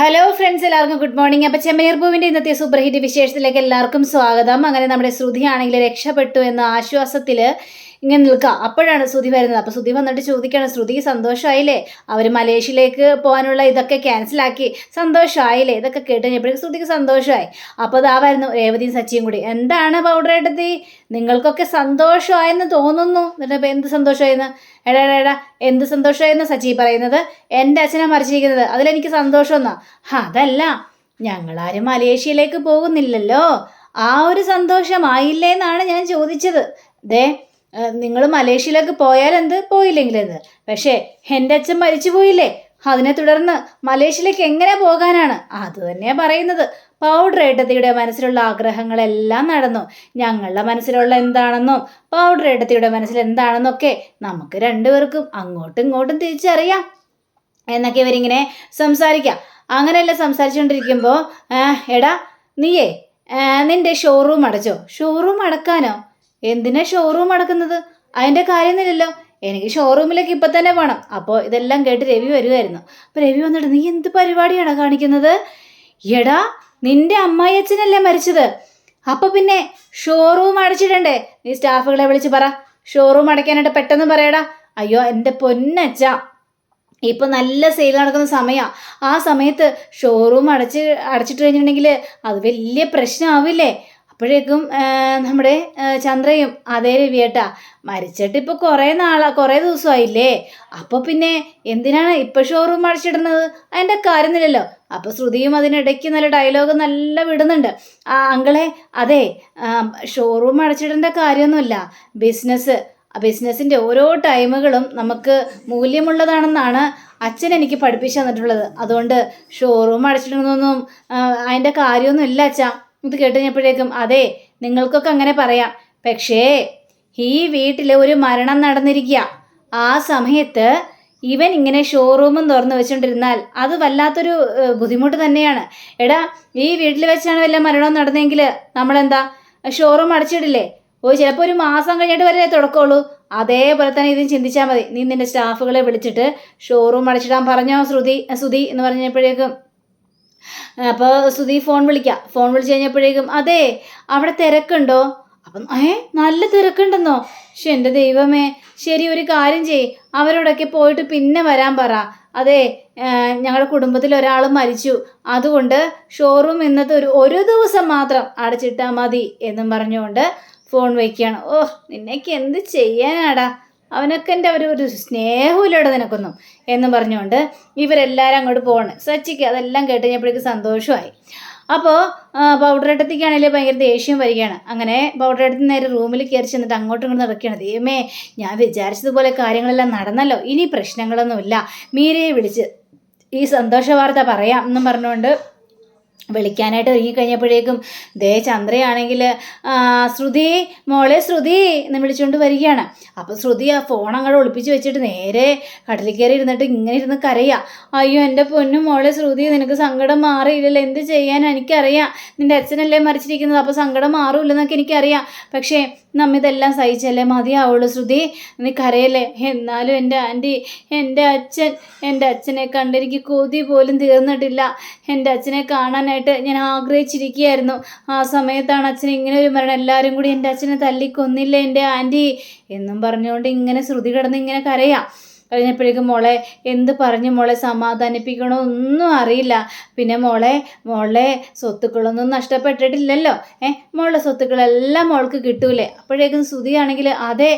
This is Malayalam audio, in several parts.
ഹലോ ഫ്രണ്ട്സ്, എല്ലാവർക്കും ഗുഡ് മോർണിംഗ്. അപ്പോൾ ചെമ്മനീർ പൂവിൻ്റെ ഇന്നത്തെ സൂപ്പർ ഹിറ്റ് വിശേഷത്തിലേക്ക് എല്ലാവർക്കും സ്വാഗതം. അങ്ങനെ നമ്മുടെ ശ്രുതി ആണെങ്കിൽ രക്ഷപ്പെട്ടു എന്ന ആശ്വാസത്തിൽ ഇങ്ങനെ നിൽക്കുക. അപ്പോഴാണ് ശ്രുതി വരുന്നത്. അപ്പോൾ ശ്രുതി വന്നിട്ട് ചോദിക്കുകയാണ്, ശ്രുതിക്ക് സന്തോഷമായില്ലേ? അവർ മലേഷ്യയിലേക്ക് പോകാനുള്ള ഇതൊക്കെ ക്യാൻസലാക്കി, സന്തോഷമായില്ലേ? ഇതൊക്കെ കേട്ട് കഴിഞ്ഞപ്പോഴേക്കും ശ്രുതിക്ക് സന്തോഷമായി. അപ്പോൾ അതാവായിരുന്നു രേവതിയും സച്ചിയും കൂടി. എന്താണ് പൗഡർ എടുത്തി, നിങ്ങൾക്കൊക്കെ സന്തോഷമായെന്ന് തോന്നുന്നു. എന്നിട്ട് എന്ത് സന്തോഷമായെന്ന്? എടാ എന്ത് സന്തോഷമായെന്ന് സച്ചി പറയുന്നത്? എൻ്റെ അച്ഛനെ മരിച്ചിരിക്കുന്നത്, അതിലെനിക്ക് സന്തോഷമെന്നാ. അതല്ല, ഞങ്ങളാരും മലേഷ്യയിലേക്ക് പോകുന്നില്ലല്ലോ, ആ ഒരു സന്തോഷമായില്ലേന്നാണ് ഞാൻ ചോദിച്ചത്. ദേ, നിങ്ങൾ മലേഷ്യയിലേക്ക് പോയാലെന്ത്, പോയില്ലെങ്കിലെന്ത്, പക്ഷേ എൻ്റെ അച്ഛൻ മരിച്ചു പോയില്ലേ, അതിനെ തുടർന്ന് മലേഷ്യയിലേക്ക് എങ്ങനെ പോകാനാണ്? അത് തന്നെയാണ് പറയുന്നത്. പൗഡർ ഏട്ടത്തിയുടെ മനസ്സിലുള്ള ആഗ്രഹങ്ങളെല്ലാം നടന്നു. ഞങ്ങളുടെ മനസ്സിലുള്ള എന്താണെന്നും പൗഡർ ഏട്ടത്തിയുടെ മനസ്സിൽ എന്താണെന്നൊക്കെ നമുക്ക് രണ്ടുപേർക്കും അങ്ങോട്ടും ഇങ്ങോട്ടും തിരിച്ചറിയാം എന്നൊക്കെ ഇവരിങ്ങനെ സംസാരിക്കാം. അങ്ങനെയല്ല സംസാരിച്ചുകൊണ്ടിരിക്കുമ്പോൾ, എടാ നീയേ നിൻ്റെ ഷോറൂം അടച്ചോ? ഷോറൂം അടക്കാനോ? എന്തിനാ ഷോറൂം അടക്കുന്നത്? അതിൻ്റെ കാര്യമൊന്നുമില്ലല്ലോ, എനിക്ക് ഷോറൂമിലേക്ക് ഇപ്പം തന്നെ പോകണം. അപ്പോൾ ഇതെല്ലാം കേട്ട് രവി വരുമായിരുന്നു. അപ്പോൾ രവി വന്നിട്ട്, നീ എന്ത് പരിപാടിയാണ് കാണിക്കുന്നത്? എടാ, നിൻ്റെ അമ്മായിയച്ഛനല്ലേ മരിച്ചത്, അപ്പോൾ പിന്നെ ഷോറൂം അടച്ചിടണ്ടേ? നീ സ്റ്റാഫുകളെ വിളിച്ച് പറ, ഷോറൂം അടയ്ക്കാനായിട്ട് പെട്ടെന്ന് പറയടാ. അയ്യോ എൻ്റെ പൊന്നച്ഛ, ഇപ്പോൾ നല്ല സെയിൽ നടക്കുന്ന സമയമാണ്. ആ സമയത്ത് ഷോറൂം അടച്ചിട്ട് കഴിഞ്ഞിട്ടുണ്ടെങ്കിൽ അത് വലിയ പ്രശ്നമാവില്ലേ? അപ്പോഴേക്കും നമ്മുടെ ചന്ദ്രയും, അതേ രവിയേട്ടാ, മരിച്ചിട്ട് ഇപ്പോൾ കുറേ ദിവസമായില്ലേ, അപ്പോൾ പിന്നെ എന്തിനാണ് ഇപ്പോൾ ഷോറൂം അടച്ചിടുന്നത്? അതിൻ്റെ കാര്യമൊന്നുമില്ലല്ലോ. അപ്പോൾ ശ്രുതിയും അതിനിടയ്ക്ക് നല്ല ഡയലോഗ് നല്ല വിടുന്നുണ്ട്. അങ്കിളെ, അതെ, ഷോറൂം അടച്ചിടേണ്ട കാര്യമൊന്നുമില്ല. ബിസിനസ്സിൻ്റെ ഓരോ ടൈമുകളും നമുക്ക് മൂല്യമുള്ളതാണെന്നാണ് അച്ഛൻ എനിക്ക് പഠിപ്പിച്ചു തന്നിട്ടുള്ളത്. അതുകൊണ്ട് ഷോറൂം അടച്ചിടുന്നൊന്നും അതിൻ്റെ കാര്യമൊന്നും ഇല്ല അച്ഛാ. ഇത് കേട്ടുകഴിഞ്ഞപ്പോഴേക്കും, അതെ, നിങ്ങൾക്കൊക്കെ അങ്ങനെ പറയാം, പക്ഷേ ഈ വീട്ടിൽ ഒരു മരണം നടന്നിരിക്കുക. ആ സമയത്ത് ഇവൻ ഇങ്ങനെ ഷോറൂമും തുറന്നു വെച്ചുകൊണ്ടിരുന്നാൽ അത് വല്ലാത്തൊരു ബുദ്ധിമുട്ട് തന്നെയാണ്. എടാ, ഈ വീട്ടിൽ വെച്ചാണ് വല്ല മരണവും നടന്നെങ്കിൽ നമ്മളെന്താ ഷോറൂം അടച്ചിടില്ലേ? ചിലപ്പോൾ ഒരു മാസം കഴിഞ്ഞിട്ട് വരെ തുടക്കമുള്ളൂ. അതേപോലെ തന്നെ ഇതും ചിന്തിച്ചാൽ മതി. നീ നിൻ്റെ സ്റ്റാഫുകളെ വിളിച്ചിട്ട് ഷോറൂം അടച്ചിടാൻ പറഞ്ഞോ സുധി എന്ന് പറഞ്ഞപ്പോഴേക്കും, അപ്പോൾ സുധി ഫോൺ വിളിച്ച് കഴിഞ്ഞപ്പോഴേക്കും, അതെ, അവിടെ തിരക്കുണ്ടോ? അപ്പം നല്ല തിരക്കുണ്ടെന്നോ? പക്ഷെ എൻ്റെ ദൈവമേ, ശരി, ഒരു കാര്യം ചെയ്യ്, അവരോടൊക്കെ പോയിട്ട് പിന്നെ വരാൻ പറ. അതെ, ഞങ്ങളുടെ കുടുംബത്തിൽ ഒരാൾ മരിച്ചു, അതുകൊണ്ട് ഷോറൂം ഇന്നത്തെ ഒരു ദിവസം മാത്രം അടച്ചിട്ടാൽ മതി എന്നും പറഞ്ഞുകൊണ്ട് ഫോൺ വയ്ക്കുകയാണ്. നിന്നേക്ക് എന്ത് ചെയ്യാനാടാ, അവനൊക്കെ എൻ്റെ ഒരു സ്നേഹമില്ലടോ നിനക്കൊന്നും എന്നും പറഞ്ഞുകൊണ്ട് ഇവരെല്ലാവരും അങ്ങോട്ട് പോവാണ്. സച്ചിക്ക് അതെല്ലാം കേട്ട് കഴിഞ്ഞപ്പോഴേക്ക് സന്തോഷമായി. അപ്പോൾ പൗഡർ ഏട്ടത്തിക്കാണെങ്കിൽ ഭയങ്കര ദേഷ്യം വരികയാണ്. അങ്ങനെ പൗഡർ ഏട്ടത്തി നേരെ റൂമിൽ കയറി ചെന്നിട്ട് അങ്ങോട്ടും ഇങ്ങോട്ടും നടക്കുകയാണ്. ദൈവമേ, ഞാൻ വിചാരിച്ചതുപോലെ കാര്യങ്ങളെല്ലാം നടന്നല്ലോ, ഇനി പ്രശ്നങ്ങളൊന്നുമില്ല, മീരയെ വിളിച്ച് ഈ സന്തോഷ വാർത്ത പറയാം എന്നും പറഞ്ഞുകൊണ്ട് വിളിക്കാനായിട്ട് ഒരുങ്ങിക്കഴിഞ്ഞപ്പോഴേക്കും ദേ ചന്ദ്രയാണെങ്കിൽ, മോളെ ശ്രുതി എന്ന് വിളിച്ചുകൊണ്ട് വരികയാണ്. അപ്പോൾ ശ്രുതി ആ ഫോൺ അങ്ങോട്ട് ഒളിപ്പിച്ച് വെച്ചിട്ട് നേരെ കടലിൽ കയറി ഇരുന്നിട്ട് ഇങ്ങനെ ഇരുന്ന് കരയുക. അയ്യോ എൻ്റെ പൊന്നും മോളെ ശ്രുതി, നിനക്ക് സങ്കടം മാറിയില്ലല്ലോ, എന്ത് ചെയ്യാൻ? എനിക്കറിയാം, നിൻ്റെ അച്ഛനല്ലേ മരിച്ചിരിക്കുന്നത്, അപ്പോൾ സങ്കടം മാറില്ലെന്നൊക്കെ എനിക്കറിയാം, പക്ഷേ നമ്മ ഇതെല്ലാം സഹിച്ചല്ലേ മതിയാവുള്ളൂ. ശ്രുതി, നീ കരയല്ലേ. എന്നാലും എൻ്റെ അച്ഛനെ കണ്ടെനിക്ക് കൊതി പോലും തീർന്നിട്ടില്ല. എൻ്റെ അച്ഛനെ കാണാനായിട്ട് ഞാൻ ആഗ്രഹിച്ചിരിക്കുകയായിരുന്നു. ആ സമയത്താണ് അച്ഛൻ ഇങ്ങനെ ഒരു മരണം. എല്ലാവരും കൂടി എൻ്റെ അച്ഛനെ തല്ലിക്കൊന്നില്ലേ എൻ്റെ ആൻറ്റി എന്നും പറഞ്ഞുകൊണ്ട് ഇങ്ങനെ ശ്രുതി കിടന്ന് ഇങ്ങനെ കരയാം. കഴിഞ്ഞപ്പോഴേക്കും, മോളെ എന്ത് പറഞ്ഞു മോളെ സമാധാനിപ്പിക്കണോ ഒന്നും അറിയില്ല. പിന്നെ മോളെ സ്വത്തുക്കളൊന്നും നഷ്ടപ്പെട്ടിട്ടില്ലല്ലോ, മോളുടെ സ്വത്തുക്കളെല്ലാം മോൾക്ക് കിട്ടൂലേ? അപ്പോഴേക്കും ശ്രുതിയാണെങ്കിൽ, അതെ,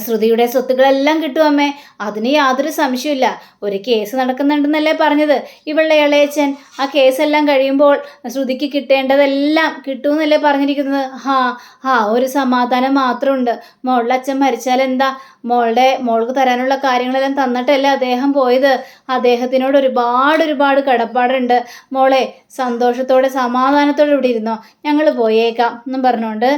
ശ്രുതിയുടെ സ്വത്തുക്കളെല്ലാം കിട്ടും അമ്മേ, അതിന് യാതൊരു സംശയമില്ല. ഒരു കേസ് നടക്കുന്നുണ്ടെന്നല്ലേ പറഞ്ഞത് ഇവളുടെ ഇളയച്ചൻ. ആ കേസെല്ലാം കഴിയുമ്പോൾ ശ്രുതിക്ക് കിട്ടേണ്ടതെല്ലാം കിട്ടുമെന്നല്ലേ പറഞ്ഞിരിക്കുന്നത്. ഒരു സമാധാനം മാത്രമുണ്ട്. മോളുടെ അച്ഛൻ മരിച്ചാൽ എന്താ, മോൾക്ക് തരാനുള്ള കാര്യങ്ങളെല്ലാം തന്നിട്ടല്ലേ അദ്ദേഹം പോയത്. അദ്ദേഹത്തിനോട് ഒരുപാട് കടപ്പാടുണ്ട്. മോളെ സന്തോഷത്തോടെ സമാധാനത്തോടെ ഇവിടെ ഇരുന്നോ, ഞങ്ങൾ പോയേക്കാം എന്നും പറഞ്ഞുകൊണ്ട്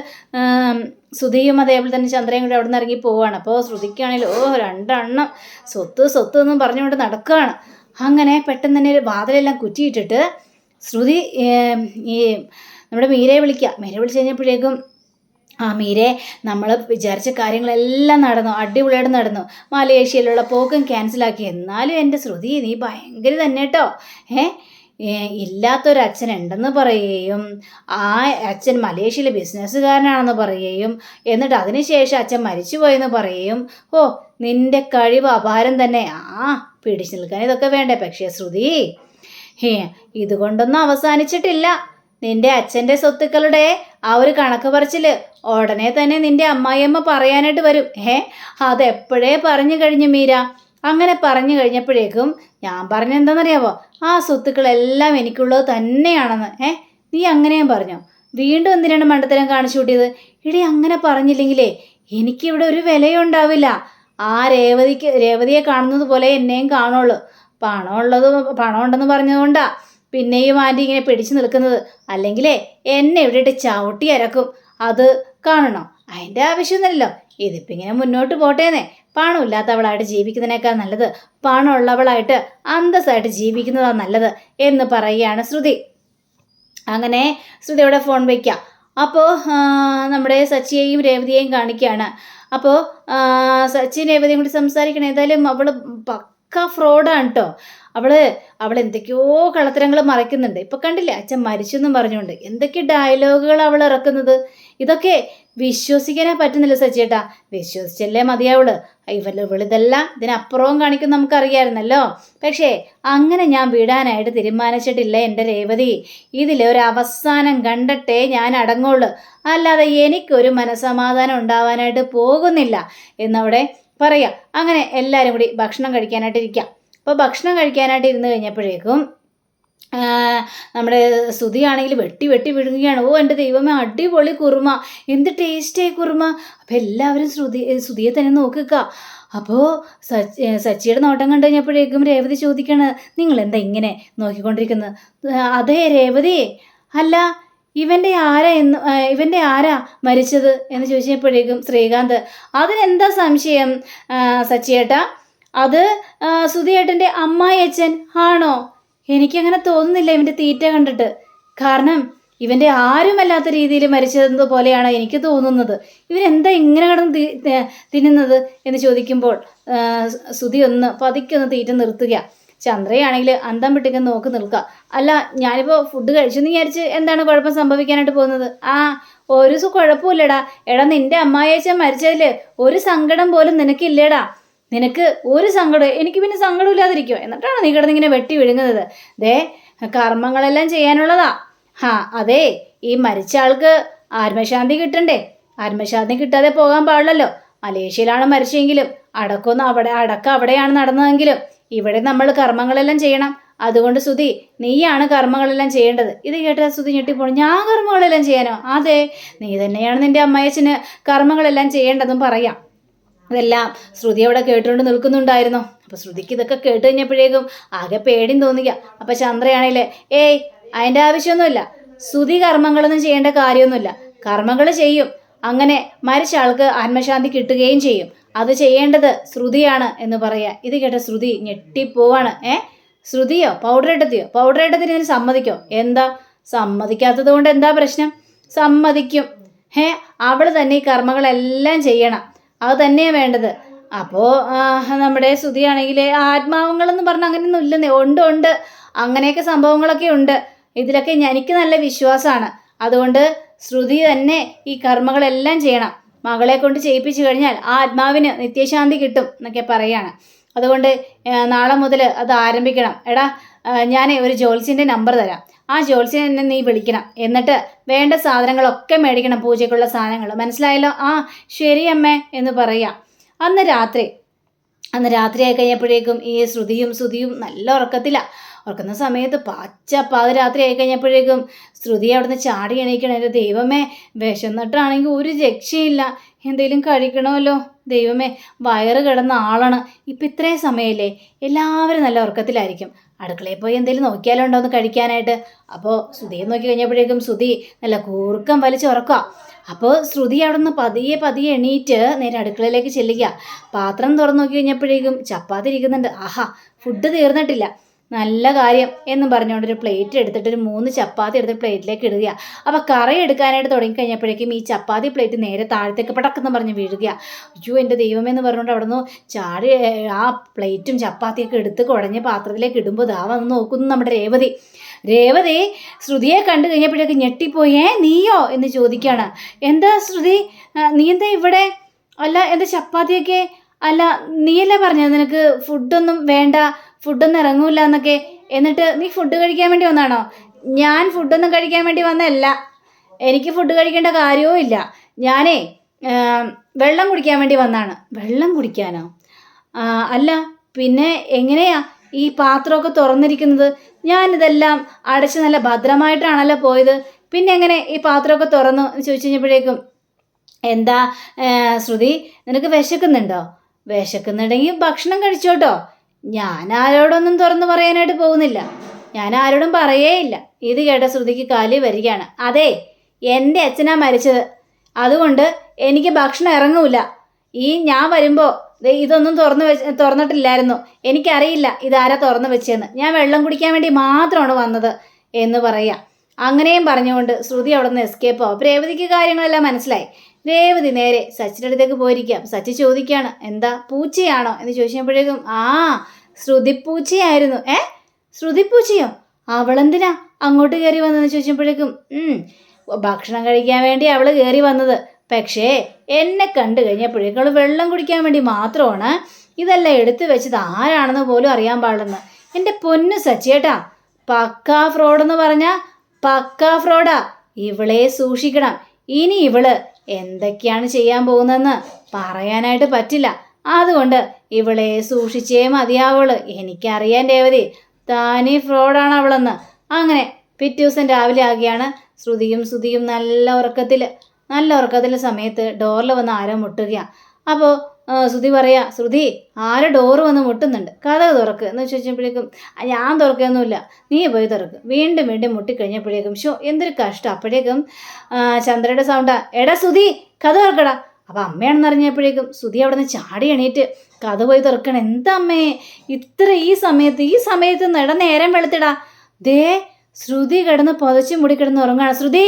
ശ്രുതിയും അതേപോലെ തന്നെ ചന്ദ്രയും കൂടി അവിടെ നിന്ന് ഇറങ്ങി പോവുകയാണ്. അപ്പോൾ ശ്രുതിക്കാണെങ്കിൽ രണ്ടെണ്ണം സ്വത്ത് എന്നും പറഞ്ഞുകൊണ്ട് നടക്കുകയാണ്. അങ്ങനെ പെട്ടെന്ന് തന്നെ ഒരു വാതിലെല്ലാം കുറ്റിയിട്ടിട്ട് ശ്രുതി ഈ നമ്മുടെ മീരയെ വിളിച്ച് കഴിഞ്ഞപ്പോഴേക്കും, ആ മീരെ, നമ്മൾ വിചാരിച്ച കാര്യങ്ങളെല്ലാം നടന്നു, അടിപൊളിയായിട്ട് നടന്നു. മലേഷ്യയിലുള്ള പോക്കും ക്യാൻസലാക്കി. എന്നാലും എൻ്റെ ശ്രുതി നീ ഭയങ്കര തന്നെ കേട്ടോ. ഇല്ലാത്തൊരച്ഛൻ ഉണ്ടെന്ന് പറയുകയും ആ അച്ഛൻ മലേഷ്യയിലെ ബിസിനസ്സുകാരനാണെന്ന് പറയുകയും എന്നിട്ട് അതിനുശേഷം അച്ഛൻ മരിച്ചുപോയെന്ന് പറയുകയും നിന്റെ കഴിവ് അപാരം തന്നെ. പിടിച്ചു നിൽക്കാൻ ഇതൊക്കെ വേണ്ടേ? പക്ഷേ ശ്രുതി, ഇതുകൊണ്ടൊന്നും അവസാനിച്ചിട്ടില്ല. നിന്റെ അച്ഛൻ്റെ സ്വത്തുക്കളുടെ ആ ഒരു കണക്ക് പറച്ചിൽ ഉടനെ തന്നെ നിന്റെ അമ്മായിയമ്മ പറയാനായിട്ട് വരും. അതെപ്പോഴേ പറഞ്ഞു കഴിഞ്ഞു മീര. അങ്ങനെ പറഞ്ഞു കഴിഞ്ഞപ്പോഴേക്കും ഞാൻ പറഞ്ഞെന്താണെന്നറിയാവോ? ആ സ്വത്തുക്കളെല്ലാം എനിക്കുള്ളത് തന്നെയാണെന്ന്. നീ അങ്ങനെയും പറഞ്ഞോ? വീണ്ടും എന്തിനാണ് മണ്ടത്തരം കാണിച്ചു കൂട്ടിയത്? ഇടി, അങ്ങനെ പറഞ്ഞില്ലെങ്കിലേ എനിക്കിവിടെ ഒരു വിലയും ഉണ്ടാവില്ല. ആ രേവതിയെ കാണുന്നത് പോലെ എന്നെയും കാണുള്ളൂ. പണം ഉണ്ടെന്ന് പറഞ്ഞതുകൊണ്ടാ പിന്നെയും ആൻറ്റി ഇങ്ങനെ പിടിച്ചു നിൽക്കുന്നത്. അല്ലെങ്കിലേ എന്നെ ഇവിടെ ഇട്ട് ചവിട്ടി ഇറക്കും. അത് കാണണോ? അതിൻ്റെ ആവശ്യമൊന്നുമില്ലല്ലോ. ഇതിപ്പോൾ ഇങ്ങനെ മുന്നോട്ട് പോട്ടേന്നേ. പണമില്ലാത്തവളായിട്ട് ജീവിക്കുന്നതിനേക്കാൾ നല്ലത് പണമുള്ളവളായിട്ട് അന്തസ്സായിട്ട് ജീവിക്കുന്നതാണ് നല്ലത് എന്ന് പറയുകയാണ് ശ്രുതി. അങ്ങനെ ശ്രുതിയുടെ ഫോൺ വയ്ക്കാം. അപ്പോൾ നമ്മുടെ സച്ചിയെയും രേവതിയെയും കാണിക്കുകയാണ്. അപ്പോൾ സച്ചിൻ രേവതിയും കൂടി സംസാരിക്കണം. ഏതായാലും അവൾ പക്ക ഫ്രോഡാണ് കേട്ടോ. അവൾ എന്തൊക്കെയോ കളത്തരങ്ങൾ മറയ്ക്കുന്നുണ്ട്. ഇപ്പം കണ്ടില്ലേ, അച്ഛൻ മരിച്ചെന്നും പറഞ്ഞുകൊണ്ട് എന്തൊക്കെ ഡയലോഗുകൾ അവൾ ഇറക്കുന്നത്. ഇതൊക്കെ വിശ്വസിക്കാനേ പറ്റുന്നില്ല സച്ചിയേട്ടാ. വിശ്വസിച്ചല്ലേ മതിയാവള്. ഇവളിതെല്ലാം ഇതിനപ്പുറവും കാണിക്കും നമുക്കറിയാമായിരുന്നല്ലോ. പക്ഷേ അങ്ങനെ ഞാൻ വിടാനായിട്ട് തീരുമാനിച്ചിട്ടില്ല എൻ്റെ രേവതി. ഇതിലൊരു അവസാനം കണ്ടിട്ടേ ഞാൻ അടങ്ങുള്ളൂ. അല്ലാതെ എനിക്കൊരു മനസ്സമാധാനം ഉണ്ടാവാനായിട്ട് പോകുന്നില്ല എന്നവിടെ പറയാം. അങ്ങനെ എല്ലാവരും കൂടി ഭക്ഷണം കഴിക്കാനായിട്ടിരിക്കാം. അപ്പോൾ ഭക്ഷണം കഴിക്കാനായിട്ട് ഇരുന്ന് കഴിഞ്ഞപ്പോഴേക്കും നമ്മുടെ ശ്രുതിയാണെങ്കിൽ വെട്ടി വിഴുങ്ങുകയാണ്. എൻ്റെ ദൈവമേ, അടിപൊളി കുറുമ, എന്ത് ടേസ്റ്റായി കുറുമ. അപ്പോൾ എല്ലാവരും ശ്രുതിയെ തന്നെ നോക്കുക. അപ്പോൾ സച്ചിയുടെ നോട്ടം കണ്ടു കഴിഞ്ഞപ്പോഴേക്കും രേവതി ചോദിക്കാണ്, നിങ്ങൾ എന്താ ഇങ്ങനെ നോക്കിക്കൊണ്ടിരിക്കുന്നത്? അതെ രേവതി, അല്ല ഇവൻ്റെ ആരാ മരിച്ചത് എന്ന് ചോദിച്ചപ്പോഴേക്കും ശ്രീകാന്ത്, അതിനെന്താ സംശയം സച്ചിയേട്ടാ? അത് ശ്രുതിയേട്ടൻ്റെ അമ്മായി അച്ഛൻ ആണോ? എനിക്കങ്ങനെ തോന്നുന്നില്ല ഇവൻ്റെ തീറ്റ കണ്ടിട്ട്. കാരണം ഇവൻ്റെ ആരുമല്ലാത്ത രീതിയിൽ മരിച്ചത് പോലെയാണ് എനിക്ക് തോന്നുന്നത്. ഇവരെന്താ ഇങ്ങനെ കിടന്ന് തിന്നുന്നത് എന്ന് ചോദിക്കുമ്പോൾ ശ്രുതി പതിക്കൊന്ന് തീറ്റ നിർത്തുക. ചന്ദ്രയാണെങ്കിൽ അന്തം വിട്ടിക്ക് നോക്കി നിൽക്കുക. അല്ല, ഞാനിപ്പോൾ ഫുഡ് കഴിച്ചെന്ന് വിചാരിച്ച് എന്താണ് കുഴപ്പം സംഭവിക്കാനായിട്ട് പോകുന്നത്? ഒരു കുഴപ്പമില്ലടാ. നിന്റെ അമ്മായിയച്ഛൻ മരിച്ചതിൽ ഒരു സങ്കടം പോലും നിനക്കില്ലേടാ. നിനക്ക് ഒരു സങ്കടം, എനിക്ക് പിന്നെ സങ്കടമില്ലാതിരിക്കുമോ? എന്നിട്ടാണ് നീ കിടന്നിങ്ങനെ വെട്ടി വിഴുങ്ങുന്നത്. കർമ്മങ്ങളെല്ലാം ചെയ്യാനുള്ളതാ. അതെ, ഈ മരിച്ച ആൾക്ക് ആത്മശാന്തി കിട്ടണ്ടേ? ആത്മശാന്തി കിട്ടാതെ പോകാൻ പാടില്ലല്ലോ. മലേഷ്യയിലാണ് മരിച്ചെങ്കിലും അടക്കം അവിടെയാണ് നടന്നതെങ്കിലും ഇവിടെ നമ്മൾ കർമ്മങ്ങളെല്ലാം ചെയ്യണം. അതുകൊണ്ട് ശ്രുതി, നീയാണ് കർമ്മങ്ങളെല്ലാം ചെയ്യേണ്ടത്. ഇത് കേട്ടാൽ ശ്രുതി ഞെട്ടിപ്പോണം. ഞാൻ കർമ്മങ്ങളെല്ലാം ചെയ്യാനോ? അതെ, നീ തന്നെയാണ് നിന്റെ അമ്മായച്ഛന് കർമ്മങ്ങളെല്ലാം ചെയ്യേണ്ടതും പറയാം. അതെല്ലാം ശ്രുതി അവിടെ കേട്ടുകൊണ്ട് നിൽക്കുന്നുണ്ടായിരുന്നു. അപ്പോൾ ശ്രുതിക്ക് ഇതൊക്കെ കേട്ട് കഴിഞ്ഞപ്പോഴേക്കും ആകെ പേടിയും തോന്നിക്കുക. അപ്പോൾ ചന്ദ്രയാണേലേ അതിൻ്റെ ആവശ്യമൊന്നുമില്ല. ശ്രുതി കർമ്മങ്ങളൊന്നും ചെയ്യേണ്ട കാര്യമൊന്നുമില്ല. കർമ്മങ്ങൾ ചെയ്യും. അങ്ങനെ മരിച്ച ആൾക്ക് ആത്മശാന്തി കിട്ടുകയും ചെയ്യും. അത് ചെയ്യേണ്ടത് ശ്രുതിയാണ് എന്ന് പറയാ. ഇത് കേട്ട ശ്രുതി ഞെട്ടിപ്പോവാണ്. ശ്രുതിയോ പൗഡർ ഇട്ടത്തിന് ഇതിന് സമ്മതിക്കോ? എന്താ സമ്മതിക്കാത്തത് കൊണ്ട് എന്താ പ്രശ്നം? സമ്മതിക്കും. അവൾ തന്നെ ഈ കർമ്മങ്ങളെല്ലാം ചെയ്യണം. അത് തന്നെയാണ് വേണ്ടത്. അപ്പോൾ നമ്മുടെ ശ്രുതിയാണെങ്കിൽ ആത്മാവങ്ങളെന്ന് പറഞ്ഞാൽ അങ്ങനെയൊന്നും ഇല്ലെന്നേ. ഉണ്ട്, അങ്ങനെയൊക്കെ സംഭവങ്ങളൊക്കെ ഉണ്ട്. ഇതിലൊക്കെ എനിക്ക് നല്ല വിശ്വാസമാണ്. അതുകൊണ്ട് ശ്രുതി തന്നെ ഈ കർമ്മങ്ങളെല്ലാം ചെയ്യണം. മകളെ കൊണ്ട് ചെയ്യിപ്പിച്ചു കഴിഞ്ഞാൽ ആ ആത്മാവിന് നിത്യശാന്തി കിട്ടും എന്നൊക്കെ പറയാണ്. അതുകൊണ്ട് നാളെ മുതൽ അത് ആരംഭിക്കണം. ഞാൻ ഒരു ജോത്സ്യൻ്റെ നമ്പർ തരാം. ആ ജോത്സ്യൻ എന്നെ നീ വിളിക്കണം. എന്നിട്ട് വേണ്ട സാധനങ്ങളൊക്കെ മേടിക്കണം, പൂജയ്ക്കുള്ള സാധനങ്ങൾ. മനസ്സിലായല്ലോ? ശരി അമ്മേ എന്ന് പറയാം. അന്ന് രാത്രി ആയി കഴിഞ്ഞപ്പോഴേക്കും ഈ ശ്രുതിയും നല്ല ഉറക്കുന്ന സമയത്ത് പാതിരാത്രി ആയി കഴിഞ്ഞപ്പോഴേക്കും ശ്രുതി അവിടുന്ന് ചാടി എണീക്കണം. എൻ്റെ ദൈവമേ, വിശന്നിട്ടാണെങ്കിൽ ഒരു രക്ഷയില്ല. എന്തെങ്കിലും കഴിക്കണമല്ലോ. ദൈവമേ, വയറ് കിടന്ന ആളാണ്. ഇപ്പം ഇത്രയും സമയമല്ലേ, എല്ലാവരും നല്ല ഉറക്കത്തിലായിരിക്കും. അടുക്കളയിൽ പോയി എന്തെങ്കിലും നോക്കിയാലോ ഉണ്ടോയെന്ന് കഴിക്കാനായിട്ട്. അപ്പോൾ ശ്രുതിയെ നോക്കി കഴിഞ്ഞപ്പോഴേക്കും ശ്രുതി നല്ല കൂർക്കം വലിച്ച് ഉറക്കുക. അപ്പോൾ ശ്രുതി അവിടെ നിന്ന് പതിയെ എണീറ്റ് നേരെ അടുക്കളയിലേക്ക് ചെല്ലുക. പാത്രം തുറന്നു നോക്കി കഴിഞ്ഞപ്പോഴേക്കും ചപ്പാത്തി ഇരിക്കുന്നുണ്ട്. ഫുഡ് തീർന്നിട്ടില്ല. നല്ല കാര്യം എന്നും പറഞ്ഞുകൊണ്ട് ഒരു പ്ലേറ്റ് എടുത്തിട്ട് ഒരു 3 ചപ്പാത്തി എടുത്ത് പ്ലേറ്റിലേക്ക് ഇടുക. അപ്പോൾ കറി എടുക്കാനായിട്ട് തുടങ്ങിക്കഴിഞ്ഞപ്പോഴേക്കും ഈ ചപ്പാത്തി പ്ലേറ്റ് നേരെ താഴത്തേക്ക് പടക്കെന്ന് പറഞ്ഞ് വീഴുക. അയ്യോ എൻ്റെ ദൈവമെന്ന് പറഞ്ഞുകൊണ്ട് അവിടെ നിന്ന് ചാടി ആ പ്ലേറ്റും ചപ്പാത്തിയൊക്കെ എടുത്ത് കുഴഞ്ഞ പാത്രത്തിലേക്ക് ഇടുമ്പോൾ ദാ വന്ന് നോക്കുന്നു നമ്മുടെ രേവതി. രേവതി ശ്രുതിയെ കണ്ടു കഴിഞ്ഞപ്പോഴേക്കും ഞെട്ടിപ്പോയി. നീയോ എന്ന് ചോദിക്കുകയാണ്. എന്താ ശ്രുതി, നീ എന്താ ഇവിടെ? അല്ല എന്താ ചപ്പാത്തിയൊക്കെ? അല്ല നീയല്ലേ പറഞ്ഞത് നിനക്ക് ഫുഡൊന്നും വേണ്ട, ഫുഡൊന്നും ഇറങ്ങൂല എന്നൊക്കെ, എന്നിട്ട് നീ ഫുഡ് കഴിക്കാൻ വേണ്ടി വന്നാണോ? ഞാൻ ഫുഡൊന്നും കഴിക്കാൻ വേണ്ടി വന്നതല്ല, എനിക്ക് ഫുഡ് കഴിക്കേണ്ട കാര്യവും ഇല്ല. ഞാനേ വെള്ളം കുടിക്കാൻ വേണ്ടി വന്നാണ്. വെള്ളം കുടിക്കാനോ? അല്ല പിന്നെ എങ്ങനെയാ ഈ പാത്രമൊക്കെ തുറന്നിരിക്കുന്നത്? ഞാനിതെല്ലാം അടച്ച് നല്ല ഭദ്രമായിട്ടാണല്ലോ പോയത്, പിന്നെ എങ്ങനെ ഈ പാത്രമൊക്കെ തുറന്നു എന്ന് ചോദിച്ചു കഴിഞ്ഞപ്പോഴേക്കും, എന്താ ശ്രുതി നിനക്ക് വിശക്കുന്നുണ്ടോ? വിശക്കുന്നുണ്ടെങ്കിൽ ഭക്ഷണം കഴിച്ചോട്ടോ, ഞാൻ ആരോടൊന്നും തുറന്നു പറയാനായിട്ട് പോകുന്നില്ല, ഞാൻ ആരോടും പറയേയില്ല. ഇത് കേട്ട ശ്രുതിക്ക് കലി വരികയാണ്. അതെ, എൻ്റെ അച്ഛനാ മരിച്ചത്, അതുകൊണ്ട് എനിക്ക് ഭക്ഷണം ഇറങ്ങൂല. ഞാൻ വരുമ്പോൾ ഇതൊന്നും തുറന്നിട്ടില്ലായിരുന്നു, എനിക്കറിയില്ല ഇതാരാ തുറന്നു വെച്ചതെന്ന്, ഞാൻ വെള്ളം കുടിക്കാൻ വേണ്ടി മാത്രമാണ് വന്നത് എന്ന് പറയാം. അങ്ങനെയും പറഞ്ഞുകൊണ്ട് ശ്രുതി അവിടെ നിന്ന് എസ്കേപ്പ് ആവും. അപ്പോൾ രേവതിക്ക് കാര്യങ്ങളെല്ലാം മനസ്സിലായി. രേവതി നേരെ സച്ചിൻ്റെ അടുത്തേക്ക് പോയിരിക്കാം. സച്ചി ചോദിക്കുകയാണ്, എന്താ പൂച്ചയാണോ എന്ന് ചോദിച്ചപ്പോഴേക്കും, ശ്രുതിപ്പൂച്ചയായിരുന്നു. ശ്രുതിപ്പൂച്ചയോ? അവളെന്തിനാ അങ്ങോട്ട് കയറി വന്നതെന്ന് ചോദിച്ചപ്പോഴേക്കും, ഭക്ഷണം കഴിക്കാൻ വേണ്ടി അവൾ കയറി വന്നത്, പക്ഷേ എന്നെ കണ്ടു കഴിഞ്ഞപ്പോഴേക്കും അവൾ വെള്ളം കുടിക്കാൻ വേണ്ടി മാത്രമാണ് ഇതെല്ലാം എടുത്തു വെച്ചത്, ആരാണെന്ന് പോലും അറിയാൻ പാടില്ലെന്ന്. എൻ്റെ പൊന്നു സച്ചിയേട്ടാ, പക്കാ ഫ്രോഡെന്ന് പറഞ്ഞാൽ പക്കാ ഫ്രോഡാ, ഇവളെ സൂക്ഷിക്കണം. ഇനി ഇവള് എന്തൊക്കെയാണ് ചെയ്യാൻ പോകുന്നതെന്ന് പറയാനായിട്ട് പറ്റില്ല, അതുകൊണ്ട് ഇവളെ സൂക്ഷിച്ചേ മതിയാവുള്ളൂ. എനിക്കറിയാൻ രേവതി, താനീ ഫ്രോഡാണ് അവളെന്ന്. അങ്ങനെ പിറ്റേ ദിവസം രാവിലെ ആകിയാണ് ശ്രുതിയും നല്ല ഉറക്കത്തിൽ സമയത്ത് ഡോറിൽ വന്ന് ആരോ മുട്ടുകയാണ്. അപ്പോൾ ശ്രുതി പറയാ, ശ്രുതി ആരോ ഡോറ് വന്ന് മുട്ടുന്നുണ്ട്, കഥ തുറക്ക് എന്ന് ചോദിച്ചപ്പോഴേക്കും, ഞാൻ തുറക്കൊന്നുമില്ല, നീ പോയി തുറക്ക്. വീണ്ടും മുട്ടിക്കഴിഞ്ഞപ്പോഴേക്കും എന്തൊരു കഷ്ടം. അപ്പോഴേക്കും ചന്ദ്രയുടെ സൗണ്ടാ, എടാ ശ്രുതി കഥ തുറക്കടാ. അപ്പം അമ്മയാണെന്ന് അറിഞ്ഞപ്പോഴേക്കും ശ്രുതി അവിടെ നിന്ന് ചാടി എണീറ്റ് കഥ പോയി തുറക്കണം. എന്താ അമ്മേ ഈ സമയത്ത് നേരം വെളുത്തിടാ, ദേ ശ്രുതി കിടന്ന് പുതച്ച് മുടി കിടന്ന് ഉറങ്ങാണ്. ശ്രുതി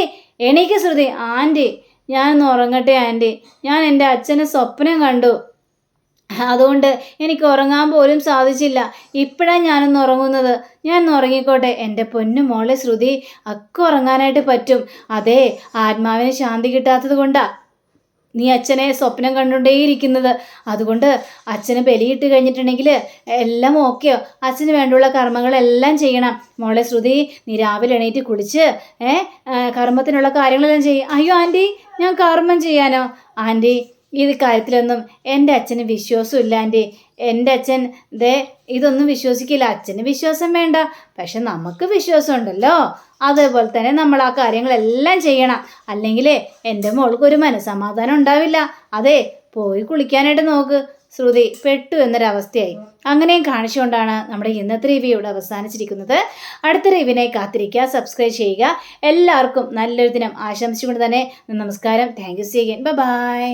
എണീക്ക് ശ്രുതി. ആൻറ്റി ഞാനൊന്ന് ഉറങ്ങട്ടെ ആൻറ്റി, ഞാൻ എൻ്റെ അച്ഛനെ സ്വപ്നം കണ്ടു, അതുകൊണ്ട് എനിക്ക് ഉറങ്ങാൻ പോലും സാധിച്ചില്ല, ഇപ്പോഴാണ് ഞാനൊന്ന് ഉറങ്ങുന്നത്, ഞാൻ ഉറങ്ങിക്കോട്ടെ. എൻ്റെ പൊന്നു മോളെ ശ്രുതി, ഒക്കെ ഉറങ്ങാനായിട്ട് പറ്റും. അതെ, ആത്മാവിന് ശാന്തി കിട്ടാത്തത് കൊണ്ടാണ് നീ അച്ഛനെ സ്വപ്നം കണ്ടുകൊണ്ടേയിരിക്കുന്നത്, അതുകൊണ്ട് അച്ഛന് ബലിയിട്ട് കഴിഞ്ഞിട്ടുണ്ടെങ്കിൽ എല്ലാം ഓക്കെയോ, അച്ഛന് വേണ്ടിയുള്ള കർമ്മങ്ങളെല്ലാം ചെയ്യണം. മോളെ ശ്രുതി, നീ രാവിലെ എണീറ്റ് കുളിച്ച് കർമ്മത്തിനുള്ള കാര്യങ്ങളെല്ലാം ചെയ്യും. അയ്യോ ആൻറ്റി, ഞാൻ കർമ്മം ചെയ്യാനോ? ആൻറ്റി ഈ കാര്യത്തിലൊന്നും എൻ്റെ അച്ഛന് വിശ്വാസമില്ല ആൻറ്റി. എൻ്റെ അച്ഛൻ ഇതൊന്നും വിശ്വസിക്കില്ല. അച്ഛന് വിശ്വാസം വേണ്ട, പക്ഷെ നമുക്ക് വിശ്വാസമുണ്ടല്ലോ, അതേപോലെ തന്നെ നമ്മൾ ആ കാര്യങ്ങളെല്ലാം ചെയ്യണം, അല്ലെങ്കിൽ എൻ്റെ മോൾക്കൊരു മനസ്സമാധാനം ഉണ്ടാവില്ല. അതെ, പോയി കുളിക്കാനായിട്ട് നോക്ക്. ശ്രുതി പെട്ടു എന്നൊരവസ്ഥയായി. അങ്ങനെയും കാണിച്ചുകൊണ്ടാണ് നമ്മുടെ ഇന്നത്തെ റിവ്യൂ ഇവിടെ അവസാനിച്ചിരിക്കുന്നത്. അടുത്ത റിവ്യൂവിനെ കാത്തിരിക്കുക, സബ്സ്ക്രൈബ് ചെയ്യുക. എല്ലാവർക്കും നല്ലൊരു ദിനം ആശംസിച്ചുകൊണ്ട് തന്നെ നമസ്കാരം. Thank you. See again. By.